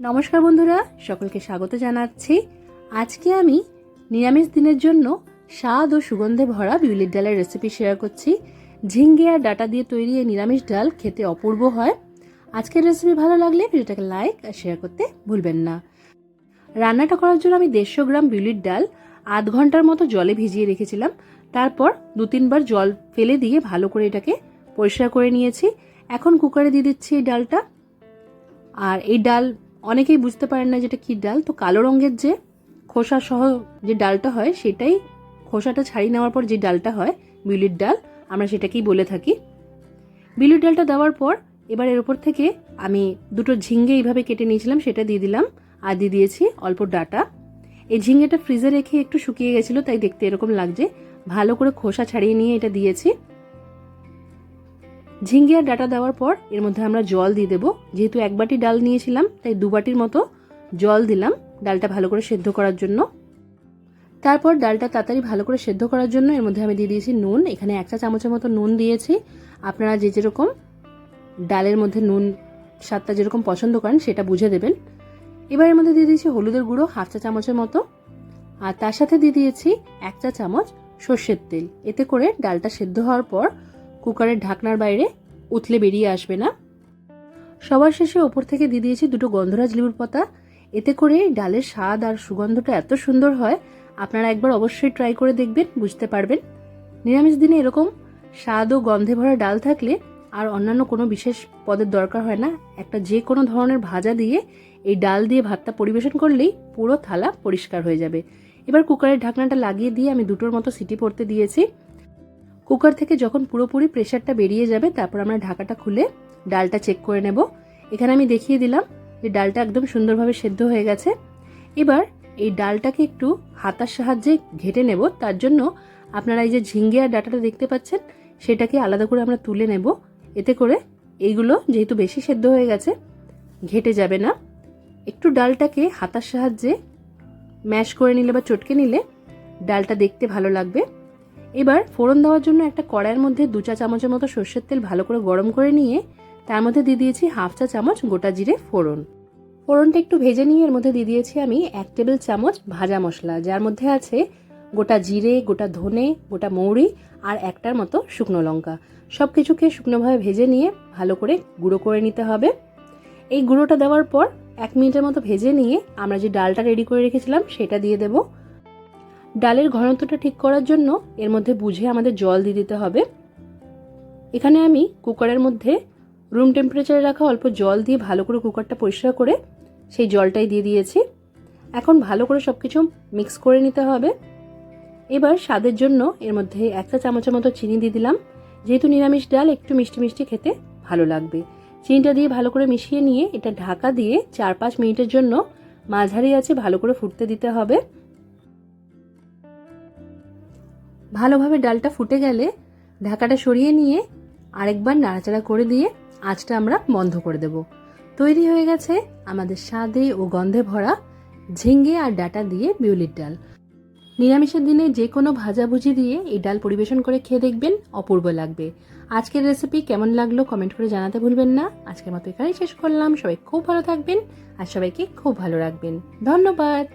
নমস্কার বন্ধুরা, সকলকে স্বাগত জানাচ্ছি। আজকে আমি নিরামিষ দিনের জন্য স্বাদ ও সুগন্ধে ভরা বিউলির ডালের রেসিপি শেয়ার করছি। ঝিঙ্গে আর ডাটা দিয়ে তৈরি এই নিরামিষ ডাল খেতে অপূর্ব হয়। আজকের রেসিপি ভালো লাগলে ভিডিওটাকে লাইক আর শেয়ার করতে ভুলবেন না। রান্নাটা করার জন্য আমি 150 গ্রাম বিউলির ডাল আধ ঘন্টার মতো জলে ভিজিয়ে রেখেছিলাম। তারপর 2-3 বার জল ফেলে দিয়ে ভালো করে এটাকে পরিষ্কার করে নিয়েছি। এখন কুকারে দিয়ে দিচ্ছি এই ডালটা। আর এই ডাল অনেকেই বুঝতে পারেন না যেটা কি ডাল, তো কালো রঙের যে খোসা সহ যে ডালটা হয় সেটাই, খোসাটা ছাড়িয়ে নেওয়ার পর যে ডালটা হয় বিউলির ডাল, আমরা সেটাকেই বলে থাকি। বিউলির ডালটা দেওয়ার পর এবার এর উপর থেকে আমি দুটো ঝিঙ্গে এইভাবে কেটে নিয়েছিলাম সেটা দিয়ে দিলাম, আর দিয়ে দিয়েছি অল্প ডাটা। এই ঝিঙ্গেটা ফ্রিজে রেখে একটু শুকিয়ে গেছিলো, তাই দেখতে এরকম লাগছে। ভালো করে খোসা ছাড়িয়ে নিয়ে এটা দিয়েছি। ঝিঙ্গে আর ডাটা দেওয়ার পর এর মধ্যে আমরা জল দিয়ে দেবো। যেহেতু 1 বাটি ডাল নিয়েছিলাম তাই 2 বাটির মতো জল দিলাম ডালটা ভালো করে সেদ্ধ করার জন্য। তারপর ডালটা তাড়াতাড়ি ভালো করে সেদ্ধ করার জন্য এর মধ্যে আমি দিয়ে দিয়েছি নুন। এখানে 1 চা চামচের মতো নুন দিয়েছি। আপনারা যে যেরকম ডালের মধ্যে নুন স্বাদটা যেরকম পছন্দ করেন সেটা বুঝে দেবেন। এবার এর মধ্যে দিয়ে দিয়েছি হলুদের গুঁড়ো 1/2 চা চামচের মতো, আর তার সাথে দিয়ে দিয়েছি 1 চা চামচ সর্ষের তেল। এতে করে ডালটা সেদ্ধ হওয়ার পর কুকারের ঢাকনার বাইরে উতলে বেরিয়ে আসবে না। সবার শেষে ওপর থেকে দিয়ে দিয়েছি 2টো গন্ধরাজ লেবুর পাতা। এতে করে ডালের স্বাদ আর সুগন্ধটা এত সুন্দর হয়, আপনারা একবার অবশ্যই ট্রাই করে দেখবেন, বুঝতে পারবেন। নিরামিষ দিনে এরকম স্বাদ ও গন্ধে ভরা ডাল থাকলে আর অন্যান্য কোনো বিশেষ পদের দরকার হয় না। একটা যে কোনো ধরনের ভাজা দিয়ে এই ডাল দিয়ে ভাতটা পরিবেশন করলেই পুরো থালা পরিষ্কার হয়ে যাবে। এবার কুকারের ঢাকনাটা লাগিয়ে দিয়ে আমি 2টোর মতো সিটি পড়তে দিয়েছি। কুকার থেকে যখন পুরোপুরি প্রেশারটা বেরিয়ে যাবে তারপর আমরা ঢাকাটা খুলে ডালটা চেক করে নেব। এখানে আমি দেখিয়ে দিলাম যে ডালটা একদম সুন্দরভাবে সেদ্ধ হয়ে গেছে। এবার এই ডালটাকে একটু হাতার সাহায্যে ঘেটে নেব। তার জন্য আপনারা এই যে ঝিঙ্গে আর ডাটাটা দেখতে পাচ্ছেন সেটাকে আলাদা করে আমরা তুলে নেব। এতে করে এইগুলো যেহেতু বেশি সেদ্ধ হয়ে গেছে ঘেটে যাবে না। একটু ডালটাকে হাতার সাহায্যে ম্যাশ করে নিলে বা চটকে নিলে ডালটা দেখতে ভালো লাগবে। এবার ফোড়ন দেওয়ার জন্য একটা কড়াইয়ের মধ্যে 2 চা চামচের মতো সর্ষের তেল ভালো করে গরম করে নিয়ে তার মধ্যে দিয়ে দিয়েছি 1/2 চা চামচ গোটা জিরে ফোড়ন। ফোড়নটা একটু ভেজে নিয়ে এর মধ্যে দিয়ে দিয়েছি আমি 1 টেবিল চামচ ভাজা মশলা, যার মধ্যে আছে গোটা জিরে, গোটা ধনে, গোটা মৌরি আর 1টার মতো শুকনো লঙ্কা। সব কিছুকে শুকনোভাবে ভেজে নিয়ে ভালো করে গুঁড়ো করে নিতে হবে। এই গুঁড়োটা দেওয়ার পর 1 মিনিটের মতো ভেজে নিয়ে আমরা যে ডালটা রেডি করে রেখেছিলাম সেটা দিয়ে দেব। ডালের ঘনত্বটা ঠিক করার জন্য এর মধ্যে বুঝে আমাদের জল দিয়ে দিতে হবে। এখানে আমি কুকারের মধ্যে রুম টেম্পারেচারে রাখা অল্প জল দিয়ে ভালো করে কুকারটা পরিষ্কার করে সেই জলটাই দিয়ে দিয়েছি। এখন ভালো করে সবকিছু মিক্স করে নিতে হবে। এবার স্বাদের জন্য এর মধ্যে 1 চা চামচের মতো চিনি দিয়ে দিলাম। যেহেতু নিরামিষ ডাল একটু মিষ্টি মিষ্টি খেতে ভালো লাগবে। চিনিটা দিয়ে ভালো করে মিশিয়ে নিয়ে এটা ঢাকা দিয়ে 4-5 মিনিটের জন্য মাঝারি আঁচে ভালো করে ফুটতে দিতে হবে। ভালোভাবে ডালটা ফুটে গেলে ঢাকাটা সরিয়ে নিয়ে আরেকবার নাড়াচাড়া করে দিয়ে আঁচটা আমরা বন্ধ করে দেব। তৈরি হয়ে গেছে আমাদের স্বাদে ও গন্ধে ভরা ঝিঙ্গে আর ডাটা দিয়ে বিউলির ডাল। নিরামিষের দিনে যে কোনো ভাজাভুজি দিয়ে এই ডাল পরিবেশন করে খেয়ে দেখবেন, অপূর্ব লাগবে। আজকের রেসিপি কেমন লাগলো কমেন্ট করে জানাতে ভুলবেন না। আজকের মতো এখানেই শেষ করলাম। সবাই খুব ভালো থাকবেন আর সবাইকে খুব ভালো রাখবেন। ধন্যবাদ।